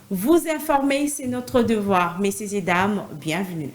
Vous informer, c'est notre devoir. Messieurs et dames, bienvenue.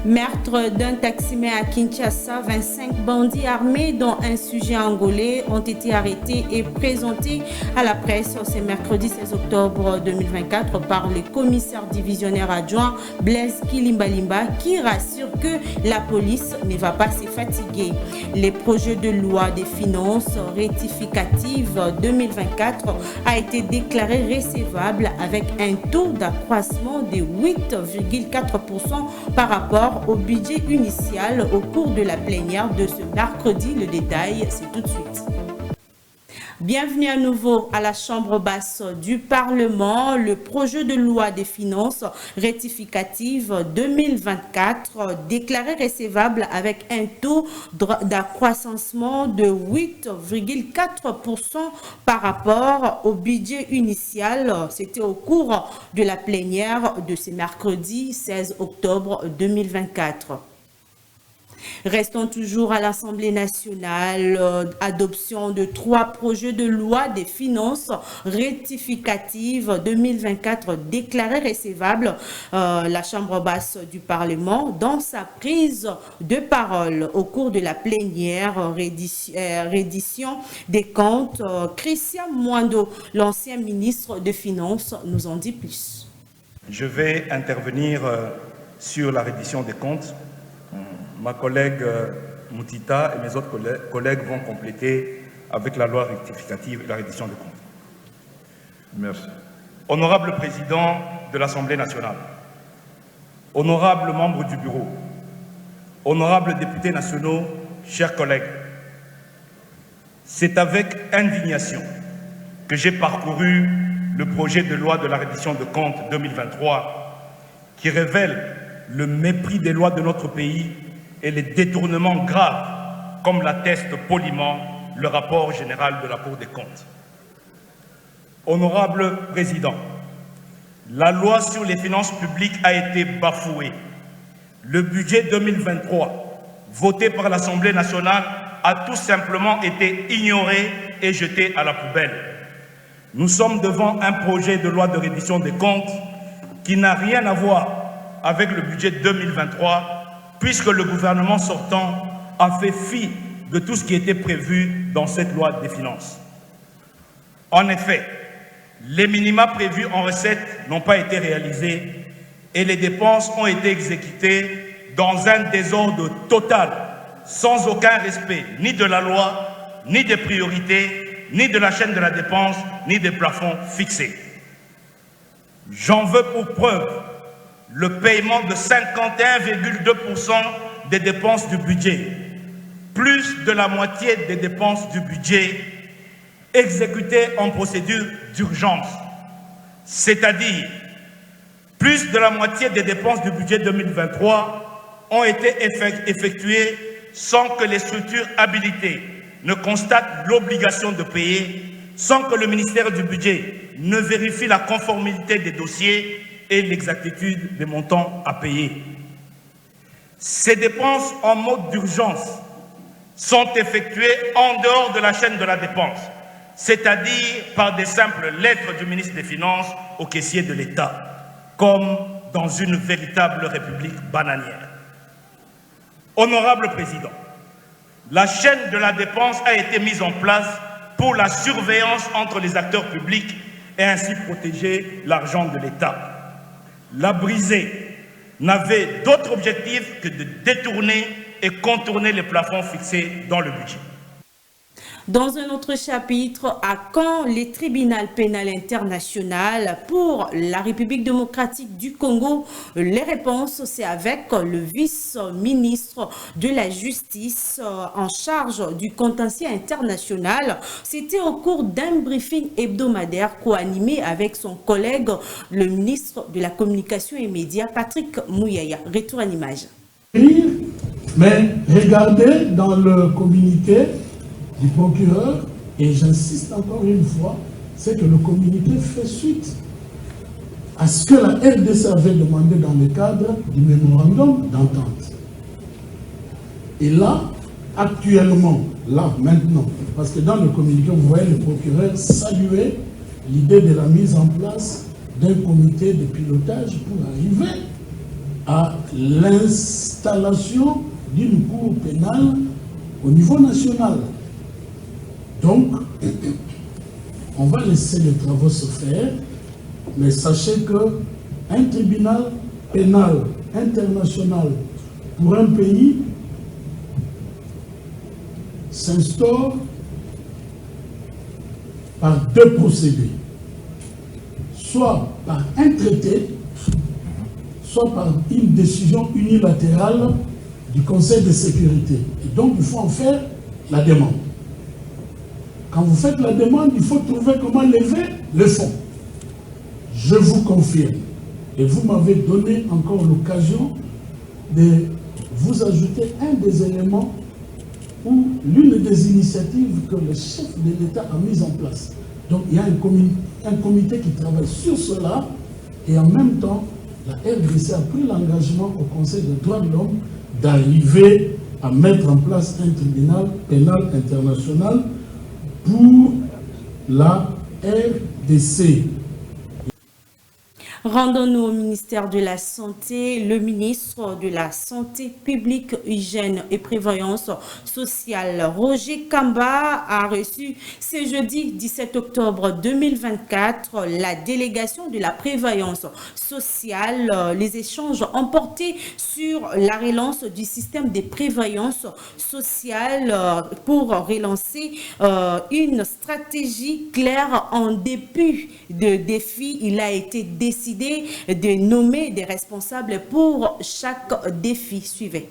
Meurtre d'un taximan à Kinshasa, 25 bandits armés dont un sujet angolais ont été arrêtés et présentés à la presse ce mercredi 16 octobre 2024 par le commissaire divisionnaire adjoint Blaise Kilimbalimba qui rassure que la police ne va pas se fatiguer. Le projet de loi des finances rectificative 2024 a été déclaré recevable avec un taux d'accroissement de 8,4% par rapport au budget initial au cours de la plénière de ce mercredi. Le détail, c'est tout de suite. Bienvenue à nouveau à la Chambre basse du Parlement. Le projet de loi des finances rectificative 2024 déclaré recevable avec un taux d'accroissement de 8,4% par rapport au budget initial. C'était au cours de la plénière de ce mercredi 16 octobre 2024. Restons toujours à l'Assemblée nationale, adoption de 3 projets de loi des finances rectificatives 2024 déclarés recevables. La Chambre basse du Parlement, dans sa prise de parole au cours de la plénière reddition des comptes, Christian Mwando, l'ancien ministre des Finances, nous en dit plus. Je vais intervenir sur la reddition des comptes. Ma collègue Moutita et mes autres collègues vont compléter avec la loi rectificative et la reddition des comptes. Merci. Honorable Président de l'Assemblée nationale, honorables membres du Bureau, honorables députés nationaux, chers collègues, c'est avec indignation que j'ai parcouru le projet de loi de la reddition de comptes 2023 qui révèle le mépris des lois de notre pays et les détournements graves, comme l'atteste poliment le rapport général de la Cour des comptes. Honorable Président, la loi sur les finances publiques a été bafouée. Le budget 2023, voté par l'Assemblée nationale, a tout simplement été ignoré et jeté à la poubelle. Nous sommes devant un projet de loi de reddition des comptes qui n'a rien à voir avec le budget 2023, puisque le gouvernement sortant a fait fi de tout ce qui était prévu dans cette loi des finances. En effet, les minima prévus en recettes n'ont pas été réalisés et les dépenses ont été exécutées dans un désordre total, sans aucun respect ni de la loi, ni des priorités, ni de la chaîne de la dépense, ni des plafonds fixés. J'en veux pour preuve le paiement de 51,2% des dépenses du budget, plus de la moitié des dépenses du budget exécutées en procédure d'urgence, c'est-à-dire plus de la moitié des dépenses du budget 2023 ont été effectuées sans que les structures habilitées ne constatent l'obligation de payer, sans que le ministère du Budget ne vérifie la conformité des dossiers et l'exactitude des montants à payer. Ces dépenses en mode d'urgence sont effectuées en dehors de la chaîne de la dépense, c'est-à-dire par des simples lettres du ministre des Finances au caissier de l'État, comme dans une véritable république bananière. Honorable Président, la chaîne de la dépense a été mise en place pour la surveillance entre les acteurs publics et ainsi protéger l'argent de l'État. La briser n'avait d'autre objectif que de détourner et contourner les plafonds fixés dans le budget. Dans un autre chapitre, à quand le tribunal pénal international pour la République démocratique du Congo? Les réponses, c'est avec le vice-ministre de la Justice en charge du contentieux international. C'était au cours d'un briefing hebdomadaire co-animé avec son collègue, le ministre de la Communication et Médias, Patrick Mouyaya. Retour à l'image. Mais regardez dans le communiqué du procureur, et j'insiste encore une fois, c'est que le communiqué fait suite à ce que la RDC avait demandé dans le cadre du mémorandum d'entente. Et là, actuellement, là, maintenant, parce que dans le communiqué, vous voyez le procureur saluer l'idée de la mise en place d'un comité de pilotage pour arriver à l'installation d'une cour pénale au niveau national. Donc, on va laisser les travaux se faire, mais sachez qu'un tribunal pénal international pour un pays s'instaure par deux procédés, soit par un traité, soit par une décision unilatérale du Conseil de sécurité. Et donc, il faut en faire la demande. Quand vous faites la demande, il faut trouver comment lever le fonds. Je vous confirme, et vous m'avez donné encore l'occasion de vous ajouter un des éléments ou l'une des initiatives que le chef de l'État a mis en place. Donc il y a un comité qui travaille sur cela, et en même temps, la RDC a pris l'engagement au Conseil des droits de l'homme d'arriver à mettre en place un tribunal pénal international pour la RDC. Rendons-nous au ministère de la Santé. Le ministre de la Santé publique, Hygiène et Prévoyance sociale, Roger Kamba, a reçu ce jeudi 17 octobre 2024 la délégation de la prévoyance sociale. Les échanges ont porté sur la relance du système de prévoyance sociale pour relancer une stratégie claire en début de défi. Il a été décidé de nommer des responsables pour chaque défi. Suivez.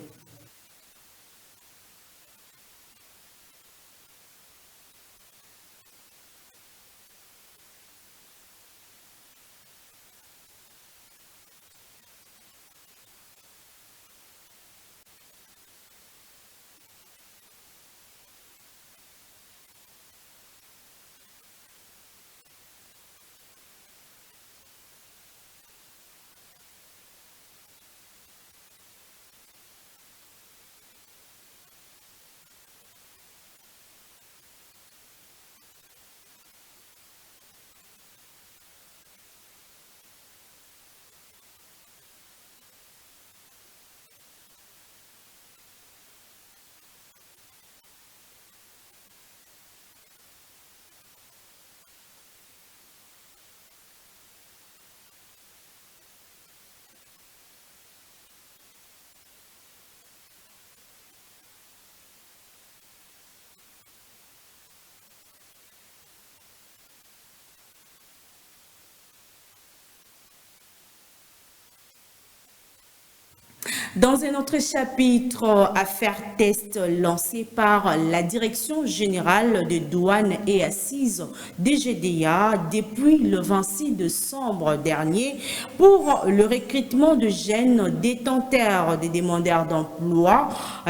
Dans un autre chapitre, affaire test lancée par la Direction générale des douanes et assises DGDA depuis le 26 décembre dernier pour le recrutement de jeunes détenteurs des demandeurs d'emploi.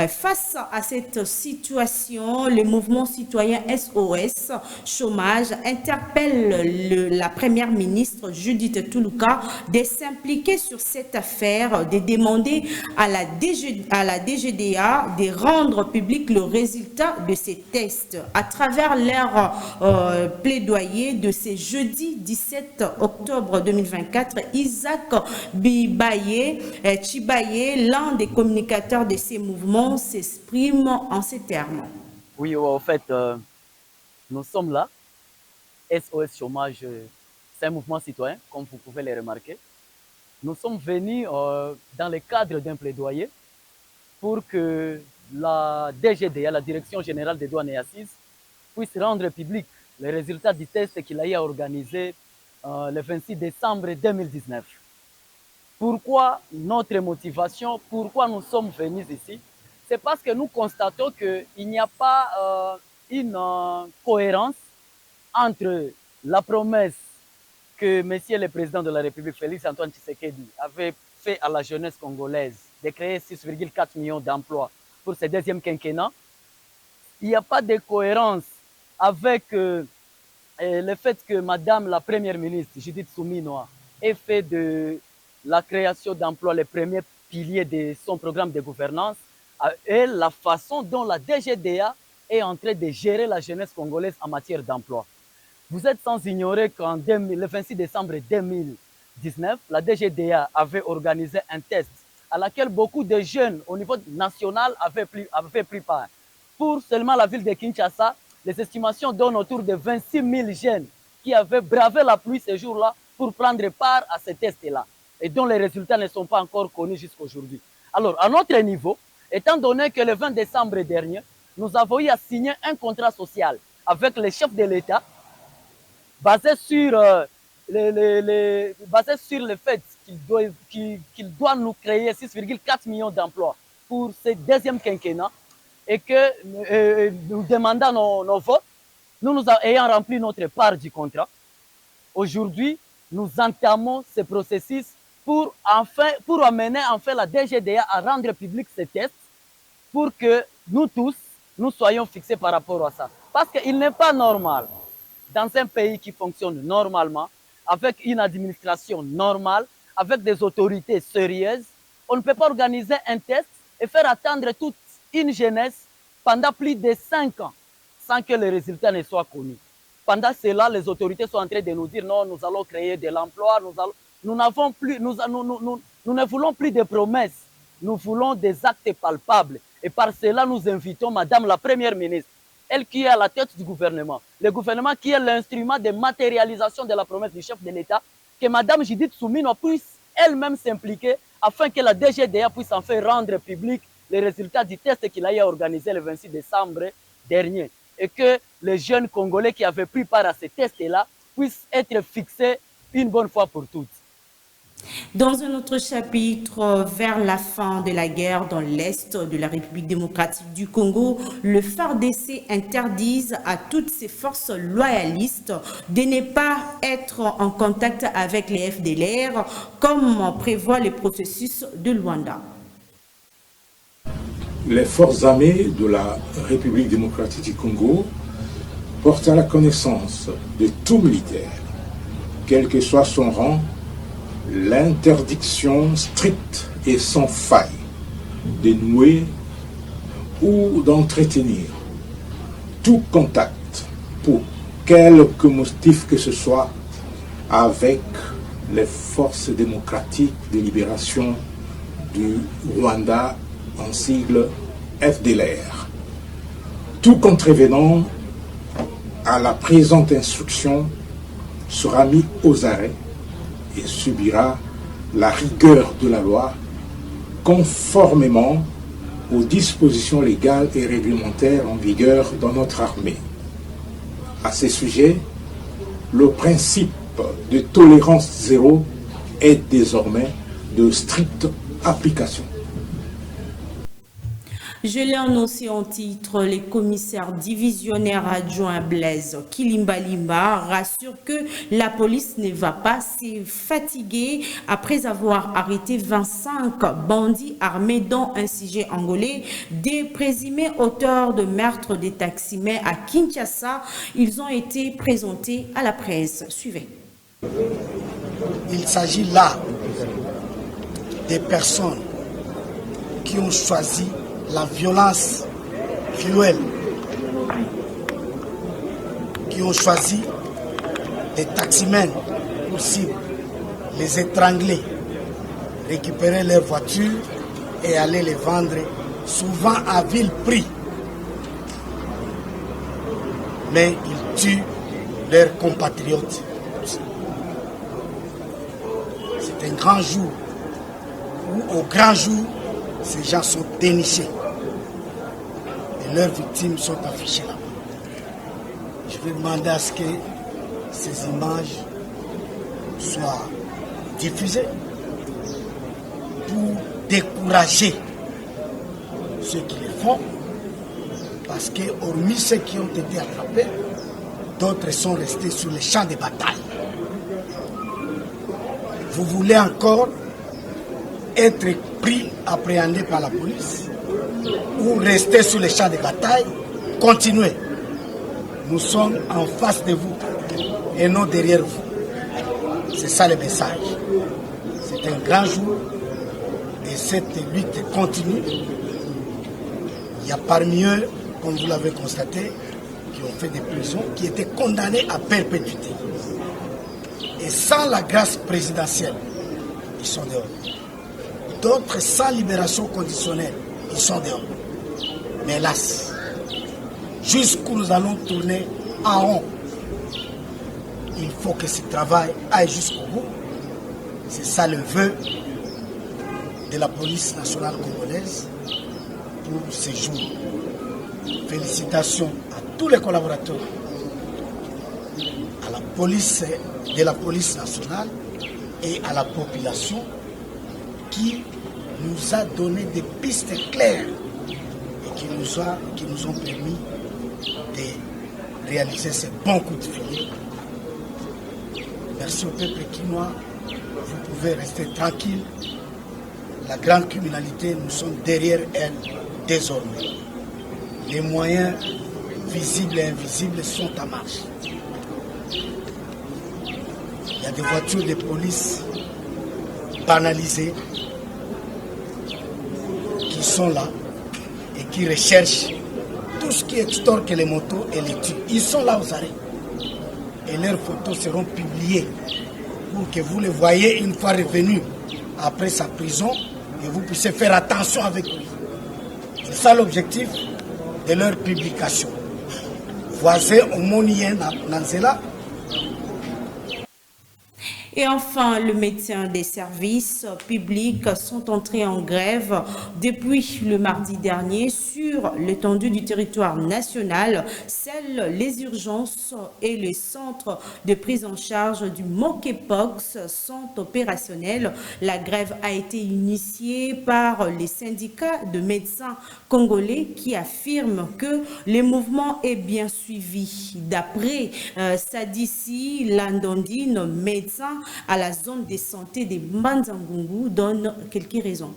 Face à cette situation, le mouvement citoyen SOS Chômage interpelle la première ministre Judith Toulouka de s'impliquer sur cette affaire, de demander à la DGDA de rendre public le résultat de ces tests à travers leur plaidoyer de ce jeudi 17 octobre 2024. Isaac Chibaye, l'un des communicateurs de ces mouvements, s'exprime en ces termes. Oui, en fait, nous sommes là. SOS Chômage, c'est un mouvement citoyen, comme vous pouvez le remarquer. Nous sommes venus dans le cadre d'un plaidoyer pour que la DGDA, la Direction générale des douanes et assises, puisse rendre public les résultats du test qu'il a organisé le 26 décembre 2019. Pourquoi notre motivation, pourquoi nous sommes venus ici? C'est parce que nous constatons qu'il n'y a pas une cohérence entre la promesse que Monsieur le Président de la République, Félix Antoine Tshisekedi, avait fait à la jeunesse congolaise de créer 6,4 millions d'emplois pour ce deuxième quinquennat. Il n'y a pas de cohérence avec le fait que Madame la Première ministre, Judith Suminwa, ait fait de la création d'emplois les premiers piliers de son programme de gouvernance et la façon dont la DGDA est en train de gérer la jeunesse congolaise en matière d'emploi. Vous êtes sans ignorer le 26 décembre 2019, la DGDA avait organisé un test à laquelle beaucoup de jeunes au niveau national avaient pris part. Pour seulement la ville de Kinshasa, les estimations donnent autour de 26 000 jeunes qui avaient bravé la pluie ce jour-là pour prendre part à ce test-là et dont les résultats ne sont pas encore connus jusqu'à aujourd'hui. Alors, à notre niveau, étant donné que le 20 décembre dernier, nous avons eu à signer un contrat social avec les chefs de l'État basé sur le fait qu'il doit nous créer 6,4 millions d'emplois pour ce deuxième quinquennat et que nous demandons nos votes, nous ayant rempli notre part du contrat. Aujourd'hui, nous entamons ce processus pour amener enfin la DGDA à rendre public ces tests pour que nous tous, nous soyons fixés par rapport à ça. Parce qu'il n'est pas normal, dans un pays qui fonctionne normalement, avec une administration normale, avec des autorités sérieuses, on ne peut pas organiser un test et faire attendre toute une jeunesse pendant plus de 5 ans sans que les résultats ne soient connus. Pendant cela, les autorités sont en train de nous dire non, nous allons créer de l'emploi, nous ne voulons plus de promesses, nous voulons des actes palpables. Et par cela, nous invitons Madame la Première ministre, elle qui est à la tête du gouvernement, le gouvernement qui est l'instrument de matérialisation de la promesse du chef de l'État, que Madame Judith Soumino puisse elle-même s'impliquer afin que la DGDA puisse enfin rendre public les résultats du test qu'il a eu organisé le 26 décembre dernier. Et que les jeunes Congolais qui avaient pris part à ce test-là puissent être fixés une bonne fois pour toutes. Dans un autre chapitre, vers la fin de la guerre dans l'Est de la République démocratique du Congo, le FARDC interdise à toutes ses forces loyalistes de ne pas être en contact avec les FDLR, comme prévoit le processus de Luanda. Les forces armées de la République démocratique du Congo portent à la connaissance de tout militaire, quel que soit son rang, l'interdiction stricte et sans faille de nouer ou d'entretenir tout contact pour quelque motif que ce soit avec les forces démocratiques de libération du Rwanda en sigle FDLR. Tout contrevenant à la présente instruction sera mis aux arrêts et subira la rigueur de la loi conformément aux dispositions légales et réglementaires en vigueur dans notre armée. À ce sujet, le principe de tolérance zéro est désormais de stricte application. Je l'ai annoncé en titre, les commissaires divisionnaires adjoints Blaise Kilimbalimba rassurent que la police ne va pas se fatiguer après avoir arrêté 25 bandits armés dont un sujet angolais, des présumés auteurs de meurtres des taximens à Kinshasa. Ils ont été présentés à la presse. Suivez. Il s'agit là des personnes qui ont choisi la violence cruelle, qui ont choisi les taximens pour cible, les étrangler, récupérer leurs voitures et aller les vendre, souvent à vil prix. Mais ils tuent leurs compatriotes. C'est un grand jour où, au grand jour, ces gens sont dénichés et leurs victimes sont affichées là-bas. Je vais demander à ce que ces images soient diffusées pour décourager ceux qui les font, parce que hormis ceux qui ont été attrapés, d'autres sont restés sur les champs de bataille. Vous voulez encore être pris, appréhendé par la police, ou rester sur les champs de bataille, continuez. Nous sommes en face de vous et non derrière vous. C'est ça le message. C'est un grand jour et cette lutte continue. Il y a parmi eux, comme vous l'avez constaté, qui ont fait des prisons, qui étaient condamnés à perpétuité. Et sans la grâce présidentielle, ils sont dehors. D'autres sans libération conditionnelle, ils sont dehors. Mais hélas, jusqu'où nous allons tourner en rond, il faut que ce travail aille jusqu'au bout. C'est ça le vœu de la police nationale congolaise pour ces jours. Félicitations à tous les collaborateurs, à la police de la police nationale et à la population qui nous a donné des pistes claires et qui nous ont permis de réaliser ce bon coup de filet. Merci au peuple quinois, vous pouvez rester tranquille. La grande criminalité, nous sommes derrière elle désormais. Les moyens visibles et invisibles sont en marche. Il y a des voitures de police banalisées qui sont là et qui recherchent tout ce qui extorque les motos et les tue. Ils sont là aux arrêts. Et leurs photos seront publiées pour que vous les voyez une fois revenus après sa prison et vous puissiez faire attention avec lui. C'est ça l'objectif de leur publication. Voisin au monien Nanzela. Et enfin, le médecin des services publics sont entrés en grève depuis le mardi dernier sur l'étendue du territoire national. Seules les urgences et les centres de prise en charge du monkeypox sont opérationnels. La grève a été initiée par les syndicats de médecins congolais qui affirment que le mouvement est bien suivi. D'après Sadissi Landondine, médecin à la zone de santé de Mbanzangungu, donne quelques raisons.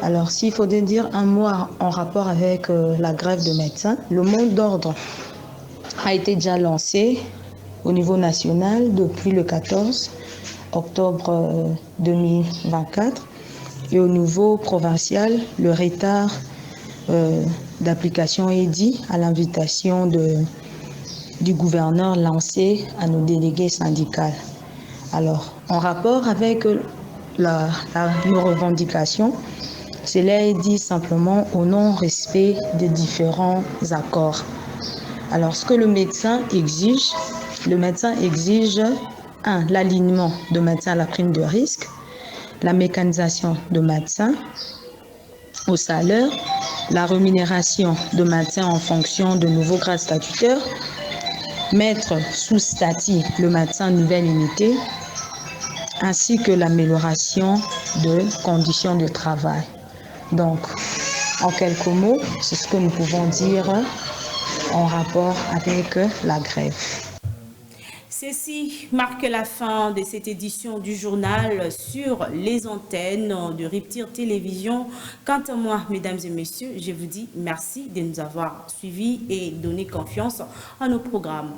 Alors, s'il faut dire un mot en rapport avec la grève de médecins, le mot d'ordre a été déjà lancé au niveau national depuis le 14 octobre 2024 et au niveau provincial, le retard d'application est dit à l'invitation du gouverneur lancé à nos délégués syndicaux. Alors, en rapport avec nos revendications, cela est dit simplement au non-respect des différents accords. Alors, ce que le médecin exige 1. L'alignement de médecins à la prime de risque, la mécanisation de médecins au salaire, la rémunération de médecins en fonction de nouveaux grades statutaires, mettre sous statut le médecin nouvelle unité, ainsi que l'amélioration de conditions de travail. Donc, en quelques mots, c'est ce que nous pouvons dire en rapport avec la grève. Ceci marque la fin de cette édition du journal sur les antennes de Riptide Télévision. Quant à moi, mesdames et messieurs, je vous dis merci de nous avoir suivis et donné confiance à nos programmes.